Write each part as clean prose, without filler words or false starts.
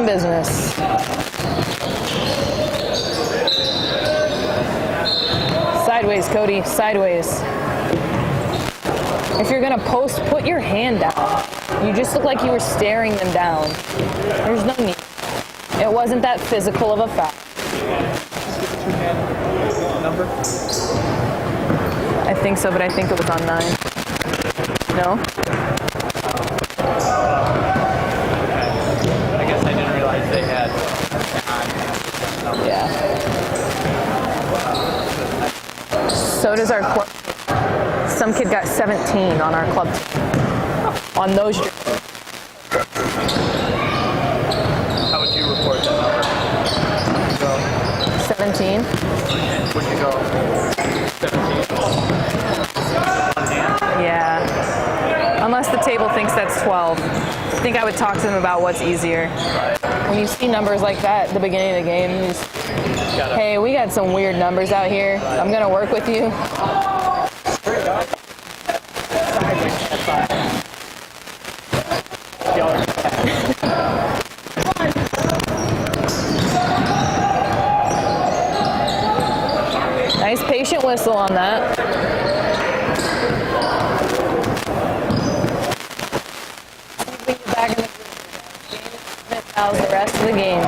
some business. Sideways, Cody, sideways. If you're gonna post, put your hand down. You just look like you were staring them down. There's no need. It wasn't that physical of a foul. Number? I think so, but I think it was on 9. No? I guess I didn't realize they had Yeah. So does our club. Some kid got 17 on our club team. On those jerseys. How would you report that number? 17? Would you go 17? Yeah. Unless the table thinks that's 12. I think I would talk to them about what's easier. When you see numbers like that at the beginning of the game, you just, hey, we got some weird numbers out here. I'm going to work with you. Nice patient whistle on that. Bring you back in the group. Fouls the rest of the game.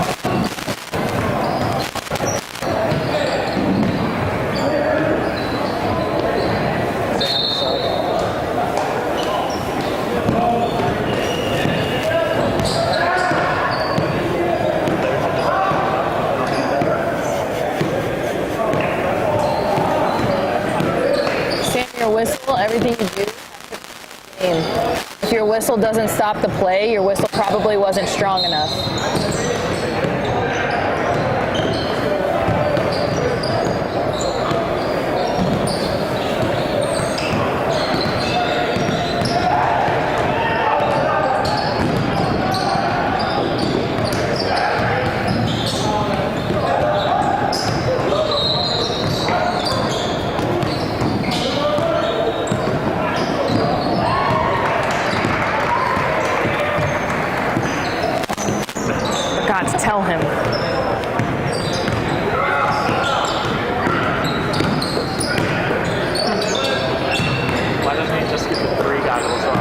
Whistle, everything you do. If your whistle doesn't stop the play, your whistle probably wasn't strong enough. Tell him. Why doesn't he just get the 3 goggles on?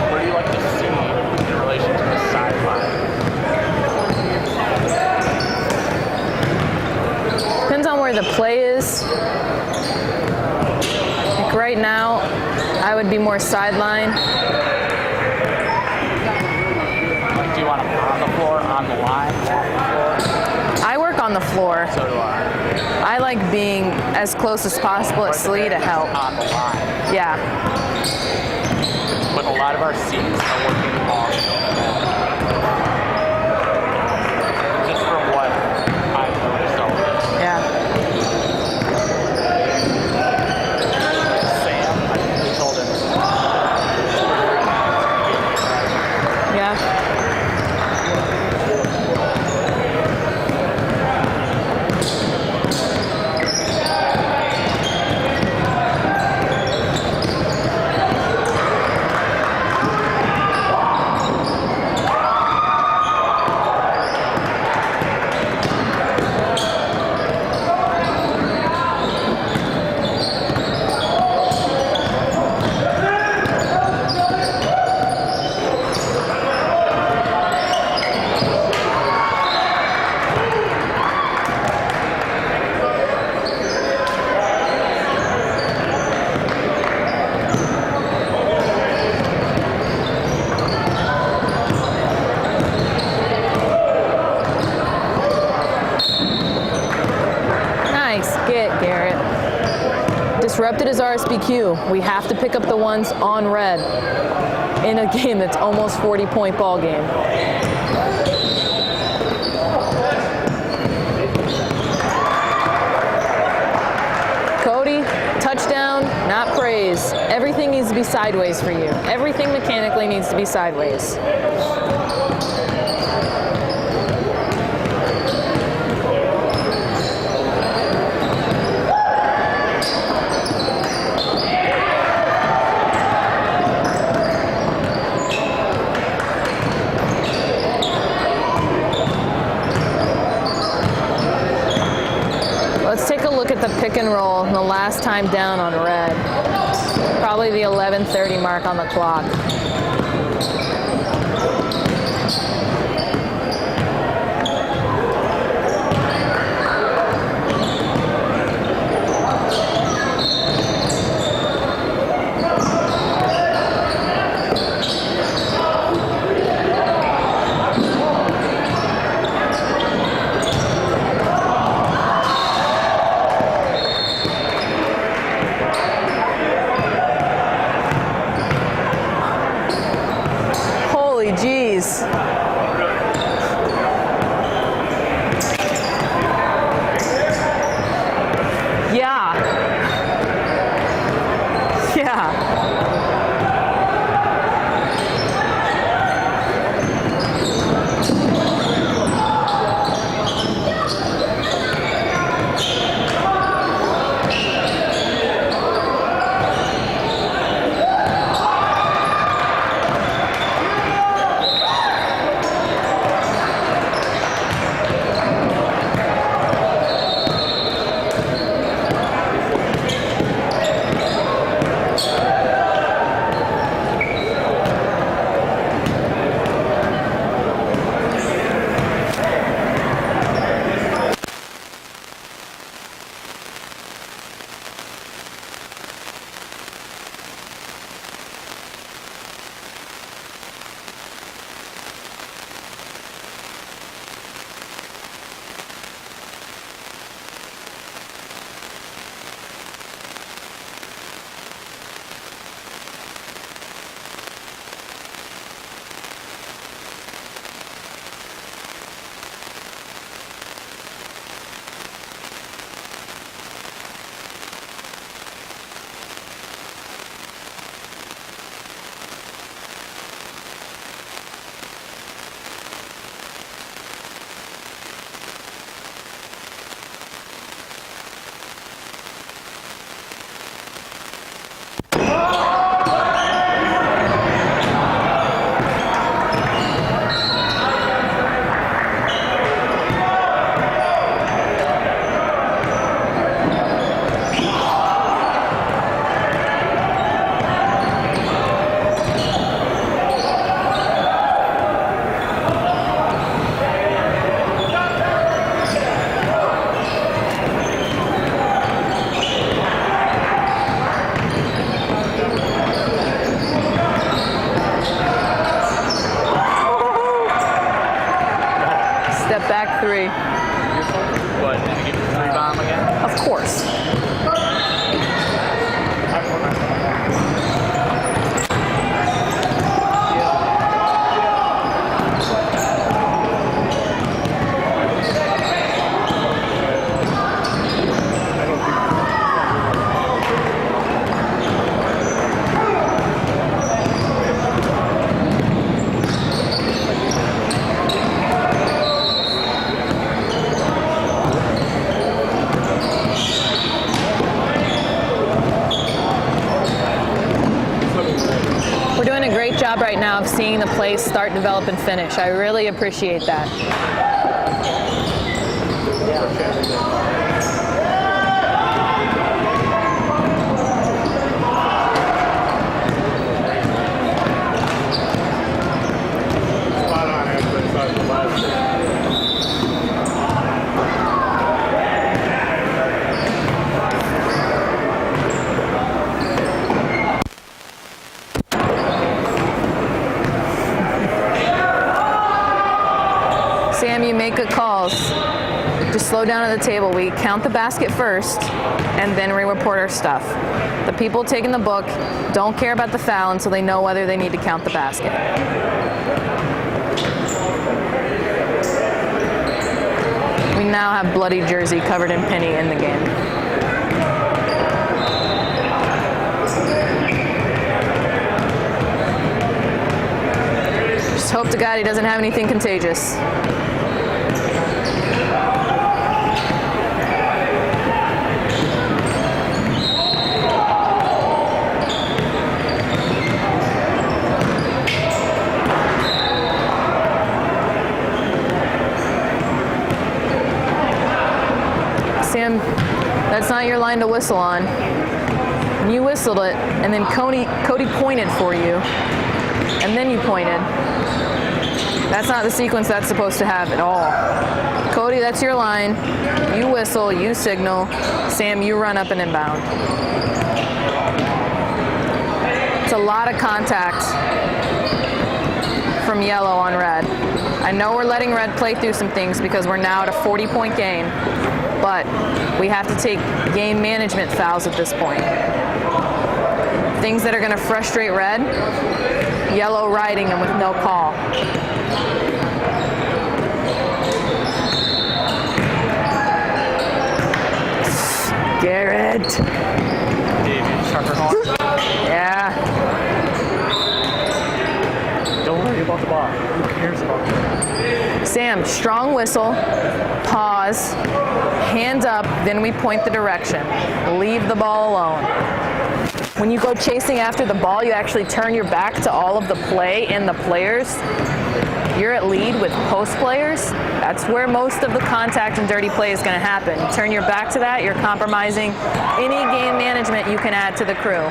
What do you like to see in relation to the sideline? Depends on where the play is. Like right now, I would be more sideline. Like, do you want them on the floor, on the line, off the floor? I work on the floor. So do I. I like being as close as possible at SLE to help. On the line. Yeah. But a lot of our seats are working off. Just from what I've noticed over this. Yeah. Sam, I told him. Yeah. Disrupted is RSBQ. We have to pick up the ones on red in a game that's almost 40-point ball game. Cody, touchdown, not praise. Everything needs to be sideways for you. Everything mechanically needs to be sideways. look at the pick and roll the last time down on red. Probably the 11:30 mark on the clock. Holy jeez. Yeah. Yeah. Step back three. What, did you get the 3 bomb again? Of course. We're doing a great job right now of seeing the plays start, develop, and finish. I really appreciate that. Spot on after inside the last. Sam, you make good calls. Just slow down at the table. We count the basket first, and then we report our stuff. The people taking the book don't care about the foul until they know whether they need to count the basket. We now have Bloody Jersey covered in Penny in the game. Just hope to God he doesn't have anything contagious. Sam, That's not your line to whistle on. You whistled it, and then Cody pointed for you, and then you pointed. That's not the sequence that's supposed to have at all. Cody, that's your line. You whistle, you signal. Sam, you run up and inbound. It's a lot of contact from yellow on red. I know we're letting red play through some things because we're now at a 40-point game, but we have to take game management fouls at this point. Things that are going to frustrate red, yellow riding them with no call. Garrett. David Shuckerhorn. Yeah. Don't worry about the ball. Who cares about that? Sam, strong whistle, pause, hands up, then we point the direction. Leave the ball alone. When you go chasing after the ball, you actually turn your back to all of the play and the players. You're at lead with post players. That's where most of the contact and dirty play is going to happen. You turn your back to that, you're compromising any game management you can add to the crew.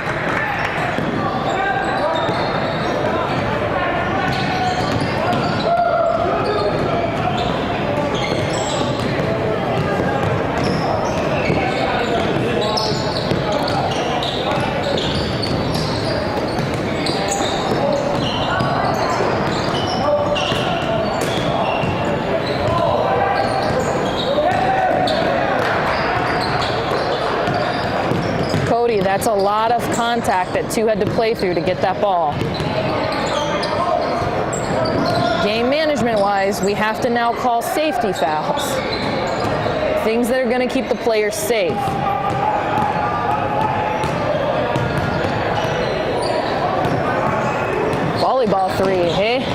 That's a lot of contact that two had to play through to get that ball. Game management wise, we have to now call safety fouls. Things that are going to keep the players safe. Volleyball 3, hey?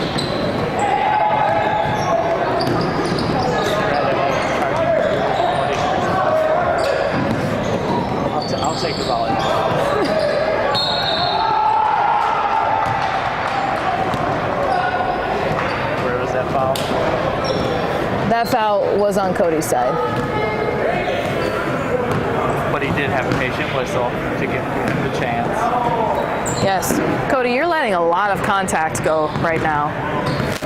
I'll take the volley. Where was that foul? That foul was on Cody's side. But he did have a patient whistle to give him the chance. Yes. Cody, you're letting a lot of contact go right now.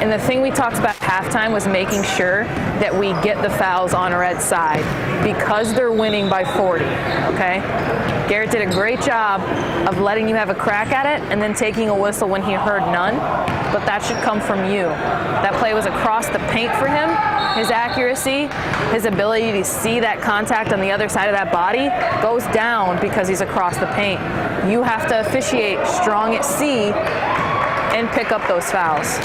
And the thing we talked about at halftime was making sure that we get the fouls on Red's side because they're winning by 40, okay? Garrett did a great job of letting you have a crack at it and then taking a whistle when he heard none, but that should come from you. That play was across the paint for him. His accuracy, his ability to see that contact on the other side of that body goes down because he's across the paint. You have to officiate strong at C and pick up those fouls.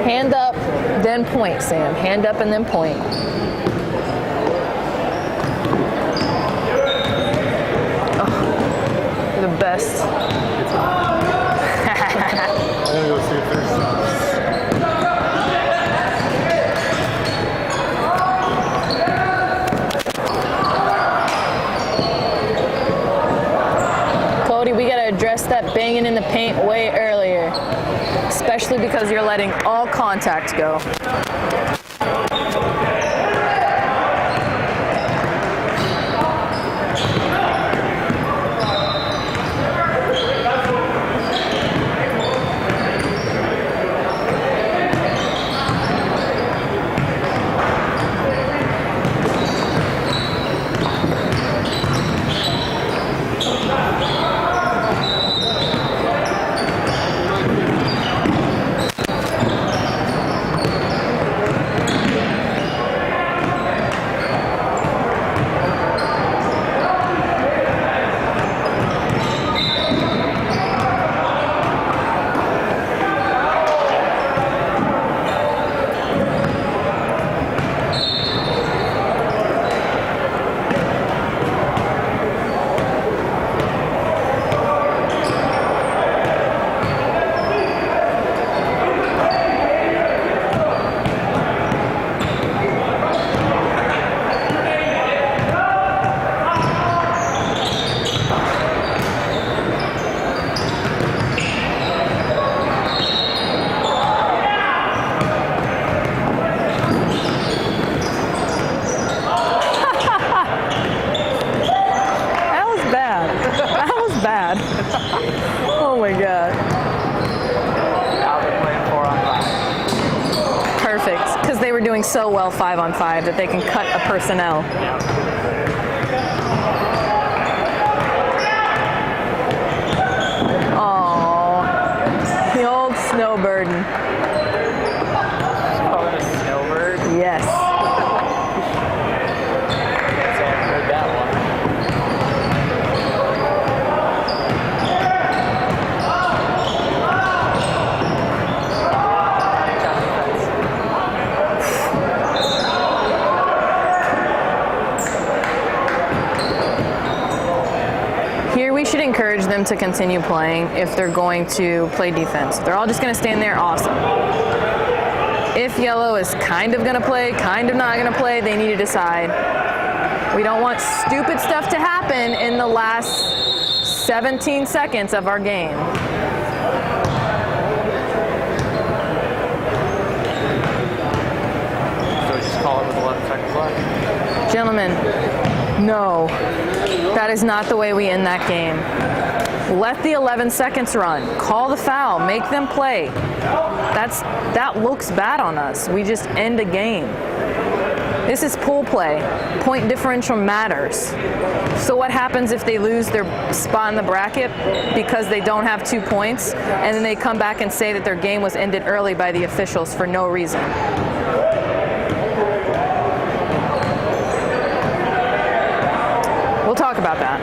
Hand up, then point, Sam. Hand up and then point. Oh, you're the best. I'm gonna go see if there's Cody, we gotta address that banging in the paint way earlier, especially because you're letting all contact go. so well 5-on-5 that they can cut a personnel. Oh, the old snowbird. Call it a snowbird. Yes. Can't say I've heard that one. Here we should encourage them to continue playing if they're going to play defense. They're all just going to stand there, awesome. If yellow is kind of going to play, kind of not going to play, they need to decide. We don't want stupid stuff to happen in the last 17 seconds of our game. So we just call it with 11 seconds left. Gentlemen, no. That is not the way we end that game. Let the 11 seconds run. Call the foul. Make them play. That looks bad on us. We just end a game. This is pool play. Point differential matters. So what happens if they lose their spot in the bracket because they don't have 2 points, and then they come back and say that their game was ended early by the officials for no reason? We'll talk about that.